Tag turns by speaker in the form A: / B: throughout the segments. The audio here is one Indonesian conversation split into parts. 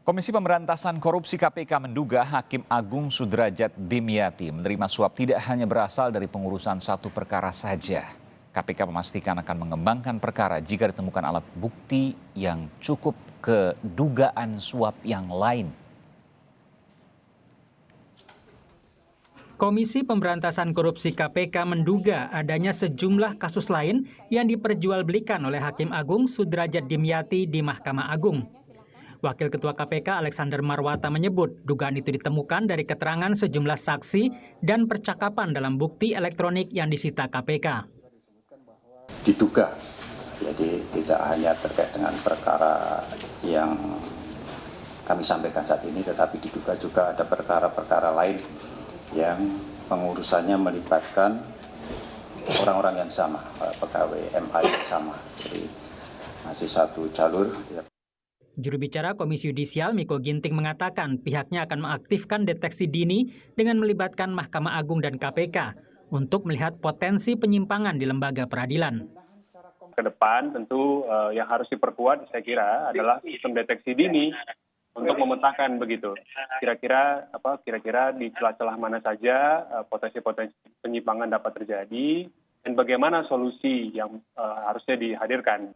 A: Komisi Pemberantasan Korupsi KPK menduga Hakim Agung Sudrajat Dimyati menerima suap tidak hanya berasal dari pengurusan satu perkara saja. KPK memastikan akan mengembangkan perkara jika ditemukan alat bukti yang cukup ke dugaan suap yang lain.
B: Komisi Pemberantasan Korupsi KPK menduga adanya sejumlah kasus lain yang diperjualbelikan oleh Hakim Agung Sudrajat Dimyati di Mahkamah Agung. Wakil Ketua KPK Alexander Marwata menyebut dugaan itu ditemukan dari keterangan sejumlah saksi dan percakapan dalam bukti elektronik yang disita KPK.
C: Diduga, jadi tidak hanya terkait dengan perkara yang kami sampaikan saat ini, tetapi diduga juga ada perkara-perkara lain yang pengurusannya melibatkan orang-orang yang sama, pegawai MA yang sama, jadi masih satu jalur.
B: Juru bicara Komisi Yudisial Miko Ginting mengatakan pihaknya akan mengaktifkan deteksi dini dengan melibatkan Mahkamah Agung dan KPK untuk melihat potensi penyimpangan di lembaga peradilan.
D: Ke depan tentu yang harus diperkuat saya kira adalah sistem deteksi dini untuk memetakan begitu. Kira-kira di celah-celah mana saja potensi-potensi penyimpangan dapat terjadi dan bagaimana solusi yang harusnya dihadirkan.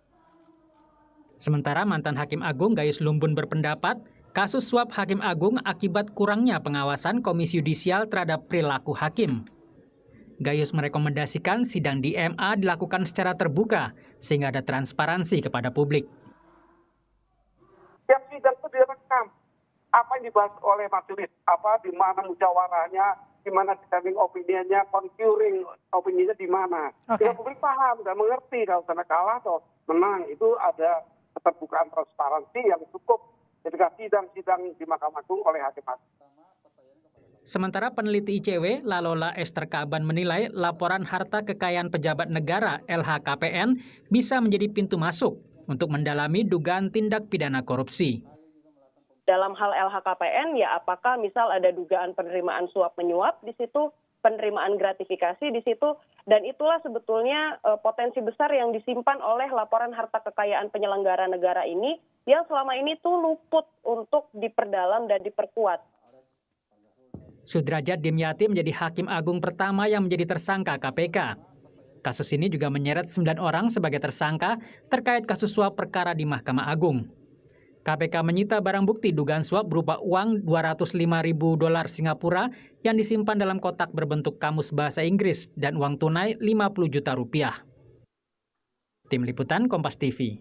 B: Sementara mantan Hakim Agung Gayus Lumbun berpendapat kasus suap Hakim Agung akibat kurangnya pengawasan Komisi Yudisial terhadap perilaku hakim. Gayus merekomendasikan sidang di MA dilakukan secara terbuka sehingga ada transparansi kepada publik.
E: Tiap sidang itu direkam. Apa yang dibahas oleh majelis, di mana musyawarahnya, di mana dissenting opinion-nya, concurring opinion-nya di mana. Sehingga publik paham dan mengerti kalau sana kalah atau menang itu ada keterbukaan transparansi yang cukup ketika sidang-sidang di Mahkamah Agung oleh Hakim Agung.
B: Sementara peneliti ICW, Lalola Esther Kaban menilai laporan harta kekayaan pejabat negara LHKPN bisa menjadi pintu masuk untuk mendalami dugaan tindak pidana korupsi.
F: Dalam hal LHKPN, ya apakah misal ada dugaan penerimaan suap menyuap di situ, penerimaan gratifikasi di situ, dan itulah sebetulnya potensi besar yang disimpan oleh laporan harta kekayaan penyelenggara negara ini yang selama ini tuh luput untuk diperdalam dan diperkuat.
B: Sudrajat Dimyati menjadi Hakim Agung pertama yang menjadi tersangka KPK. Kasus ini juga menyeret 9 orang sebagai tersangka terkait kasus suap perkara di Mahkamah Agung. KPK menyita barang bukti dugaan suap berupa uang $205.000 Singapura yang disimpan dalam kotak berbentuk kamus bahasa Inggris dan uang tunai Rp50 juta. Tim Liputan Kompas TV.